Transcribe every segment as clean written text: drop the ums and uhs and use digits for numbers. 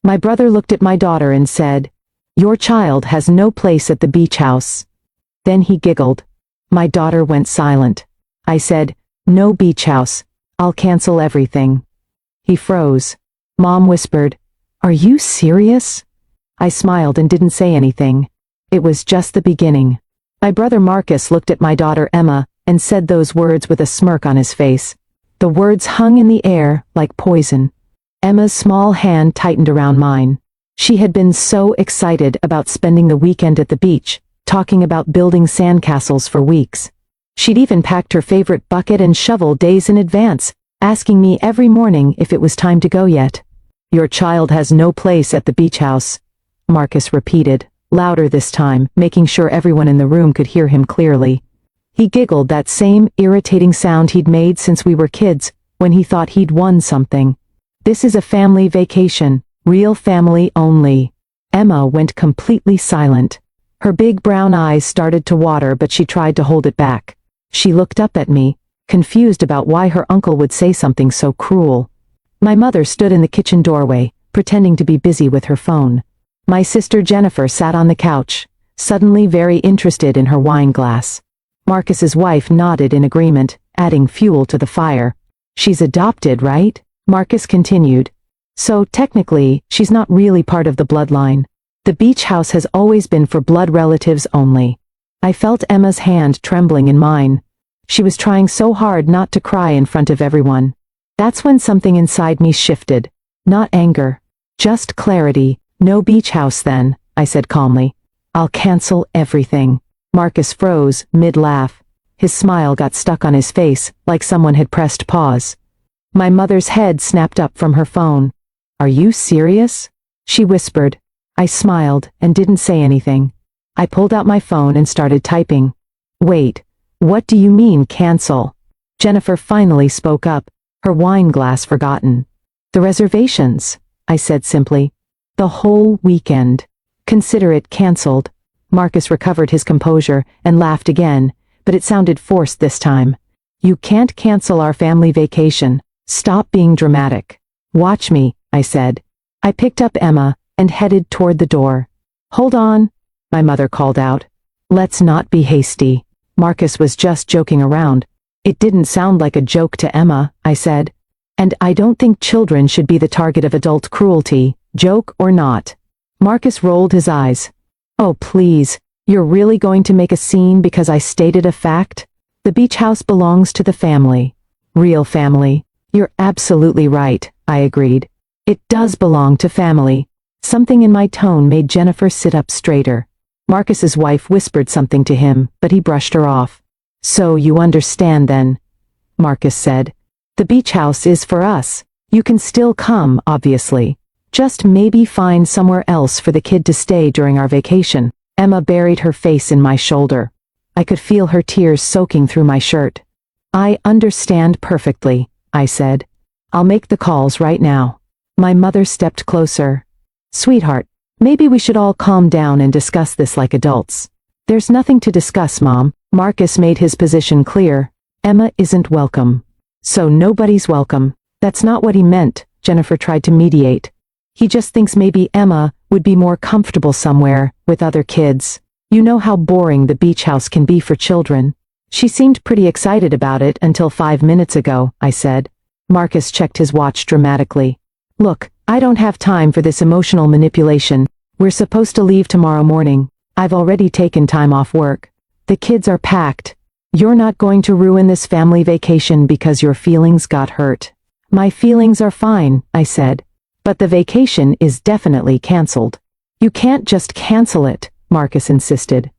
My brother looked at my daughter and said, "Your child has no place at the beach house." Then he giggled. My daughter went silent. I said, "No beach house. I'll cancel everything." He froze. Mom whispered, "Are you serious?" I smiled and didn't say anything. It was just the beginning. My brother Marcus looked at my daughter Emma and said those words with a smirk on his face. The words hung in the air like poison. Emma's small hand tightened around mine. She had been so excited about spending the weekend at the beach, talking about building sandcastles for weeks. She'd even packed her favorite bucket and shovel days in advance, asking me every morning if it was time to go yet. "Your child has no place at the beach house," Marcus repeated, louder this time, making sure everyone in the room could hear him clearly. He giggled, that same irritating sound he'd made since we were kids, when he thought he'd won something. "This is a family vacation, real family only." Emma went completely silent. Her big brown eyes started to water, but she tried to hold it back. She looked up at me, confused about why her uncle would say something so cruel. My mother stood in the kitchen doorway, pretending to be busy with her phone. My sister Jennifer sat on the couch, suddenly very interested in her wine glass. Marcus's wife nodded in agreement, adding fuel to the fire. "She's adopted, right?" Marcus continued. "So technically, she's not really part of the bloodline. The beach house has always been for blood relatives only." I felt Emma's hand trembling in mine. She was trying so hard not to cry in front of everyone. That's when something inside me shifted. Not anger. Just clarity. "No beach house then," I said calmly. "I'll cancel everything." Marcus froze, mid-laugh. His smile got stuck on his face, like someone had pressed pause. My mother's head snapped up from her phone. "Are you serious?" she whispered. I smiled and didn't say anything. I pulled out my phone and started typing. "Wait, what do you mean cancel?" Jennifer finally spoke up, her wine glass forgotten. "The reservations," I said simply. "The whole weekend. Consider it canceled." Marcus recovered his composure and laughed again, but it sounded forced this time. "You can't cancel our family vacation. Stop being dramatic." "Watch me," I said. I picked up Emma and headed toward the door. "Hold on," my mother called out. "Let's not be hasty. Marcus was just joking around." "It didn't sound like a joke to Emma," I said. "And I don't think children should be the target of adult cruelty, joke or not." Marcus rolled his eyes. "Oh please, you're really going to make a scene because I stated a fact? The beach house belongs to the family. Real family." "You're absolutely right," I agreed. "It does belong to family." Something in my tone made Jennifer sit up straighter. Marcus's wife whispered something to him, but he brushed her off. "So you understand then," Marcus said. "The beach house is for us. You can still come, obviously. Just maybe find somewhere else for the kid to stay during our vacation." Emma buried her face in my shoulder. I could feel her tears soaking through my shirt. "I understand perfectly," I said. "I'll make the calls right now." My mother stepped closer. "Sweetheart, maybe we should all calm down and discuss this like adults." "There's nothing to discuss, Mom." Marcus made his position clear. "Emma isn't welcome. So nobody's welcome." "That's not what he meant," Jennifer tried to mediate. "He just thinks maybe Emma would be more comfortable somewhere, with other kids. You know how boring the beach house can be for children." "She seemed pretty excited about it until 5 minutes ago," I said. Marcus checked his watch dramatically. "Look, I don't have time for this emotional manipulation. We're supposed to leave tomorrow morning. I've already taken time off work. The kids are packed. You're not going to ruin this family vacation because your feelings got hurt." "My feelings are fine," I said. "But the vacation is definitely canceled." "You can't just cancel it," Marcus insisted.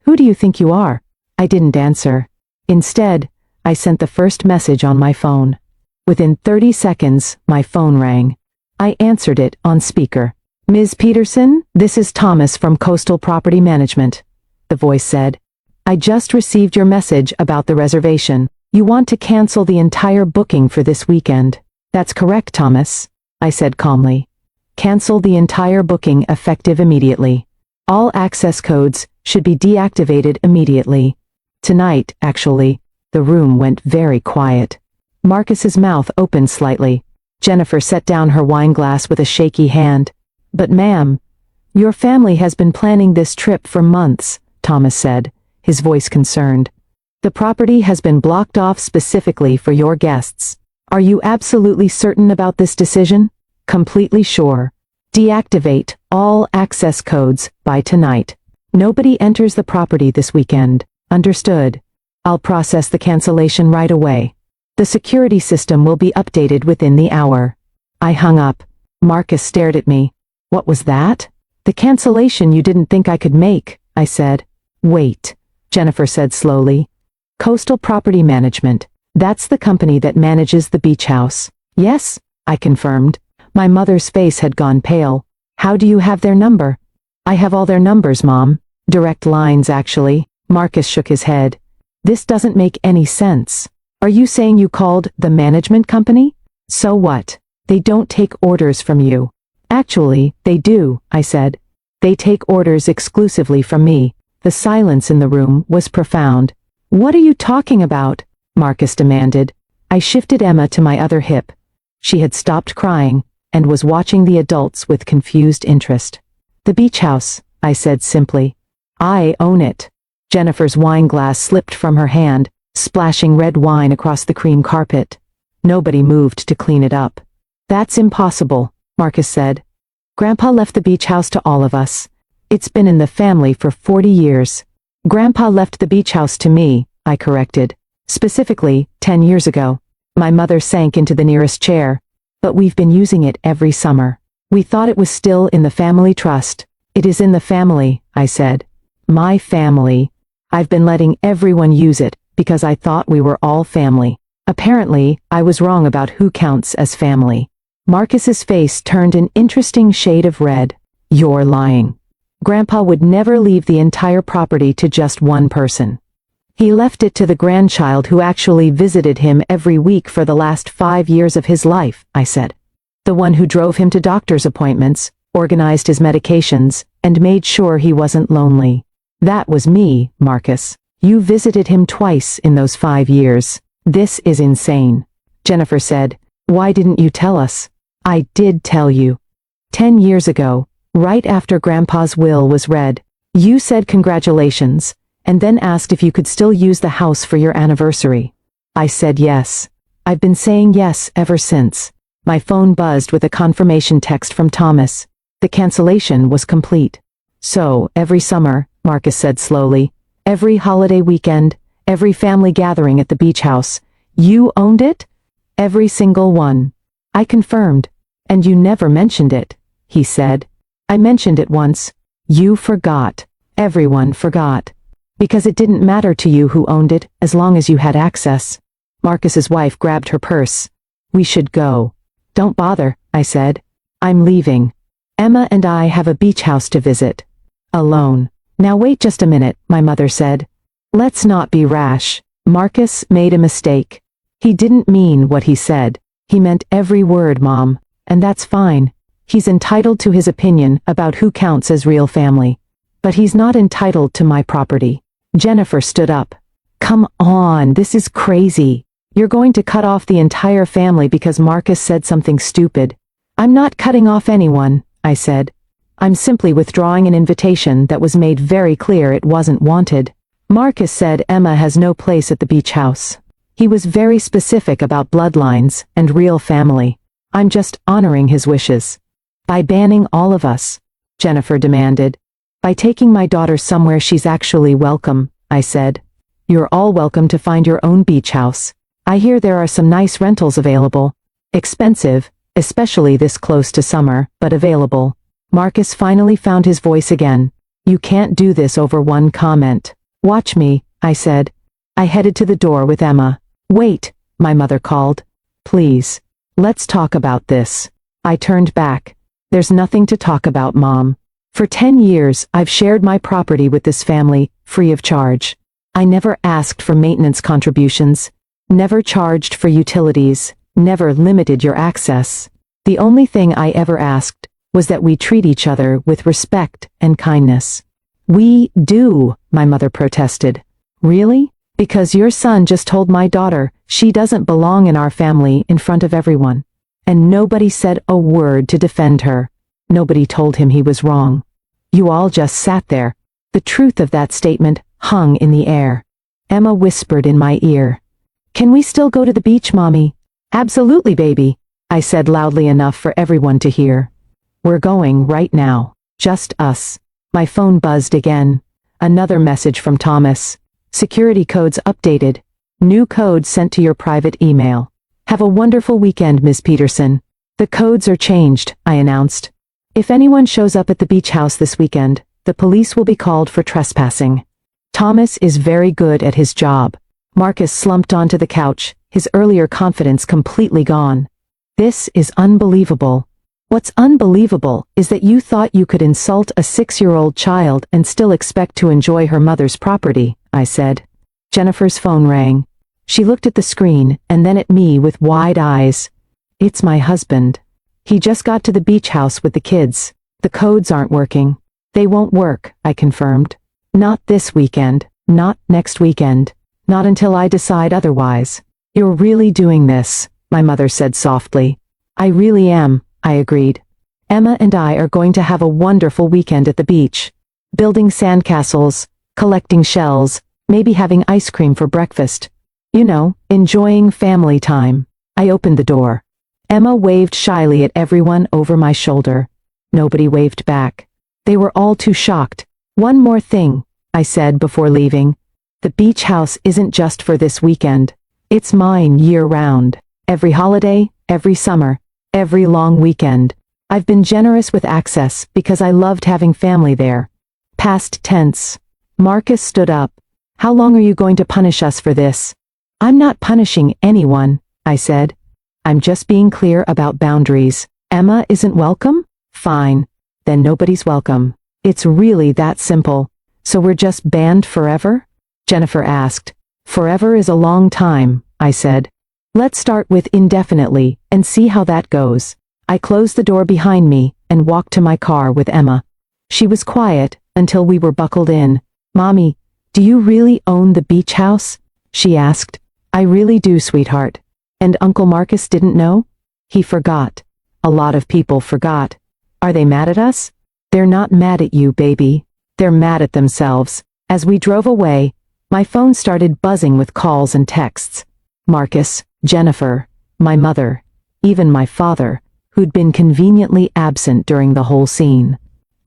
"Who do you think you are?" I didn't answer. Instead, I sent the first message on my phone. Within 30 seconds, my phone rang. I answered it on speaker. "Ms. Peterson, this is Thomas from Coastal Property Management," the voice said. "I just received your message about the reservation. You want to cancel the entire booking for this weekend." "That's correct, Thomas," I said calmly. "Cancel the entire booking effective immediately. All access codes should be deactivated immediately." Tonight, actually. The room went very quiet. Marcus's mouth opened slightly. Jennifer set down her wine glass with a shaky hand. But ma'am, your family has been planning this trip for months, Thomas said, his voice concerned. The property has been blocked off specifically for your guests. Are you absolutely certain about this decision? Completely sure. Deactivate all access codes by tonight. Nobody enters the property this weekend. Understood. I'll process the cancellation right away. The security system will be updated within the hour. I hung up. Marcus stared at me. What was that? The cancellation you didn't think I could make, I said. Wait, Jennifer said slowly. Coastal Property Management. That's the company that manages the beach house. Yes, I confirmed. My mother's face had gone pale. How do you have their number? I have all their numbers, Mom. Direct lines, actually. Marcus shook his head. This doesn't make any sense. Are you saying you called the management company? So what? They don't take orders from you. Actually, they do, I said. They take orders exclusively from me. The silence in the room was profound. What are you talking about? Marcus demanded. I shifted Emma to my other hip. She had stopped crying and was watching the adults with confused interest. The beach house, I said simply. I own it. Jennifer's wine glass slipped from her hand, splashing red wine across the cream carpet. Nobody moved to clean it up. That's impossible, Marcus said. Grandpa left the beach house to all of us. It's been in the family for 40 years. Grandpa left the beach house to me, I corrected. Specifically, 10 years ago. My mother sank into the nearest chair. But we've been using it every summer. We thought it was still in the family trust. It is in the family, I said. My family. I've been letting everyone use it, because I thought we were all family. Apparently, I was wrong about who counts as family. Marcus's face turned an interesting shade of red. You're lying. Grandpa would never leave the entire property to just one person. He left it to the grandchild who actually visited him every week for the last 5 years of his life, I said. The one who drove him to doctor's appointments, organized his medications, and made sure he wasn't lonely. That was me, Marcus. You visited him twice in those 5 years. This is insane. Jennifer said, why didn't you tell us? I did tell you. 10 years ago, right after Grandpa's will was read, you said congratulations, and then asked if you could still use the house for your anniversary. I said yes. I've been saying yes ever since. My phone buzzed with a confirmation text from Thomas. The cancellation was complete. So, every summer, Marcus said slowly, every holiday weekend, every family gathering at the beach house, you owned it? Every single one. I confirmed. And you never mentioned it, he said. I mentioned it once. You forgot. Everyone forgot. Because it didn't matter to you who owned it, as long as you had access. Marcus's wife grabbed her purse. We should go. Don't bother, I said. I'm leaving. Emma and I have a beach house to visit. Alone. Now wait just a minute, my mother said. Let's not be rash. Marcus made a mistake. He didn't mean what he said. He meant every word, Mom. And that's fine. He's entitled to his opinion about who counts as real family. But he's not entitled to my property. Jennifer stood up. Come on, this is crazy. You're going to cut off the entire family because Marcus said something stupid. I'm not cutting off anyone, I said. I'm simply withdrawing an invitation that was made very clear it wasn't wanted. Marcus said Emma has no place at the beach house. He was very specific about bloodlines and real family. I'm just honoring his wishes. By banning all of us, Jennifer demanded. By taking my daughter somewhere she's actually welcome, I said. You're all welcome to find your own beach house. I hear there are some nice rentals available. Expensive, especially this close to summer, but available. Marcus finally found his voice again. You can't do this over one comment. Watch me, I said. I headed to the door with Emma. Wait, my mother called. Please. Let's talk about this. I turned back. There's nothing to talk about, Mom. For 10 years, I've shared my property with this family, free of charge. I never asked for maintenance contributions, never charged for utilities, never limited your access. The only thing I ever asked was that we treat each other with respect and kindness. We do, my mother protested. Really? Because your son just told my daughter she doesn't belong in our family in front of everyone. And nobody said a word to defend her. Nobody told him he was wrong. You all just sat there. The truth of that statement hung in the air. Emma whispered in my ear. Can we still go to the beach, Mommy? Absolutely, baby, I said loudly enough for everyone to hear. We're going right now. Just us. My phone buzzed again. Another message from Thomas. Security codes updated. New code sent to your private email. Have a wonderful weekend, Miss Peterson. The codes are changed, I announced. If anyone shows up at the beach house this weekend, the police will be called for trespassing. Thomas is very good at his job. Marcus slumped onto the couch, his earlier confidence completely gone. This is unbelievable. What's unbelievable is that you thought you could insult a 6-year-old child and still expect to enjoy her mother's property, I said. Jennifer's phone rang. She looked at the screen and then at me with wide eyes. It's my husband. He just got to the beach house with the kids. The codes aren't working. They won't work, I confirmed. Not this weekend, not next weekend, not until I decide otherwise. You're really doing this, my mother said softly. I really am, I agreed. Emma and I are going to have a wonderful weekend at the beach. Building sandcastles, collecting shells, maybe having ice cream for breakfast. You know, enjoying family time. I opened the door. Emma waved shyly at everyone over my shoulder. Nobody waved back. They were all too shocked. One more thing, I said before leaving. The beach house isn't just for this weekend. It's mine year-round. Every holiday, every summer, every long weekend. I've been generous with access because I loved having family there. Past tense. Marcus stood up. How long are you going to punish us for this? I'm not punishing anyone, I said. I'm just being clear about boundaries. Emma isn't welcome? Fine. Then nobody's welcome. It's really that simple. So we're just banned forever? Jennifer asked. Forever is a long time, I said. Let's start with indefinitely and see how that goes. I closed the door behind me and walked to my car with Emma. She was quiet until we were buckled in. Mommy, do you really own the beach house? She asked. I really do, sweetheart. And Uncle Marcus didn't know? He forgot. A lot of people forgot. Are they mad at us? They're not mad at you, baby. They're mad at themselves. As we drove away, my phone started buzzing with calls and texts. Marcus, Jennifer, my mother, even my father, who'd been conveniently absent during the whole scene.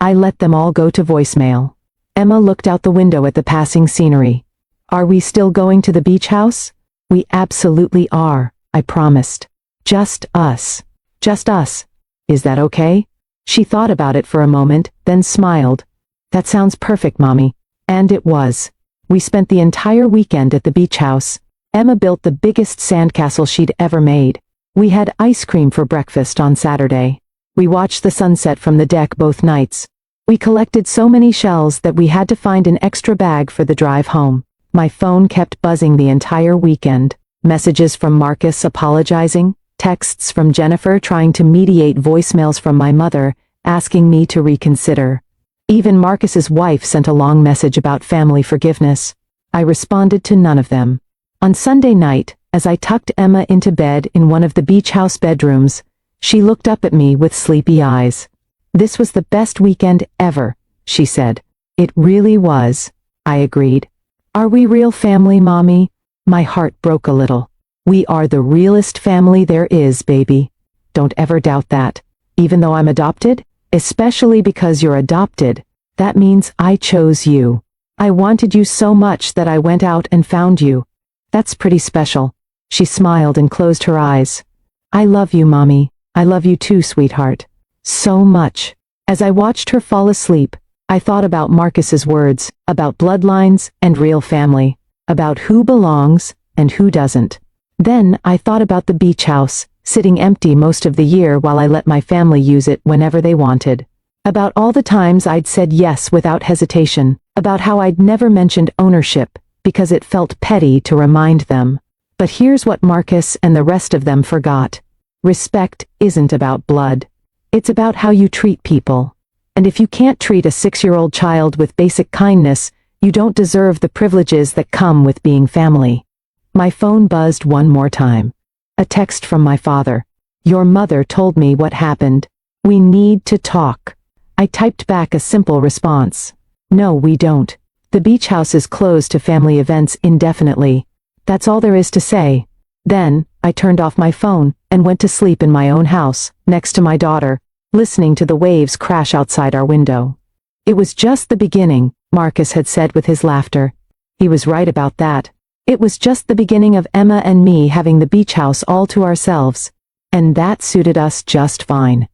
I let them all go to voicemail. Emma looked out the window at the passing scenery. Are we still going to the beach house? We absolutely are, I promised. Just us. Just us. Is that okay? She thought about it for a moment, then smiled. That sounds perfect, Mommy. And it was. We spent the entire weekend at the beach house. Emma built the biggest sandcastle she'd ever made. We had ice cream for breakfast on Saturday. We watched the sunset from the deck both nights. We collected so many shells that we had to find an extra bag for the drive home. My phone kept buzzing the entire weekend. Messages from Marcus apologizing, texts from Jennifer trying to mediate, voicemails from my mother asking me to reconsider. Even Marcus's wife sent a long message about family forgiveness. I responded to none of them. On Sunday night, as I tucked Emma into bed in one of the beach house bedrooms, she looked up at me with sleepy eyes. This was the best weekend ever, she said. It really was, I agreed. Are we real family, Mommy? My heart broke a little. We are the realest family there is, baby. Don't ever doubt that. Even though I'm adopted, especially because you're adopted, that means I chose you. I wanted you so much that I went out and found you. That's pretty special. She smiled and closed her eyes. I love you, Mommy. I love you too, sweetheart. So much. As I watched her fall asleep, I thought about Marcus's words, about bloodlines and real family, about who belongs and who doesn't. Then I thought about the beach house, sitting empty most of the year while I let my family use it whenever they wanted. About all the times I'd said yes without hesitation, about how I'd never mentioned ownership, because it felt petty to remind them. But here's what Marcus and the rest of them forgot. Respect isn't about blood. It's about how you treat people. And if you can't treat a 6-year-old child with basic kindness, you don't deserve the privileges that come with being family. My phone buzzed one more time. A text from my father. Your mother told me what happened. We need to talk. I typed back a simple response. No, we don't. The beach house is closed to family events indefinitely. That's all there is to say. Then, I turned off my phone and went to sleep in my own house, next to my daughter, listening to the waves crash outside our window. It was just the beginning, Marcus had said with his laughter. He was right about that. It was just the beginning of Emma and me having the beach house all to ourselves. And that suited us just fine.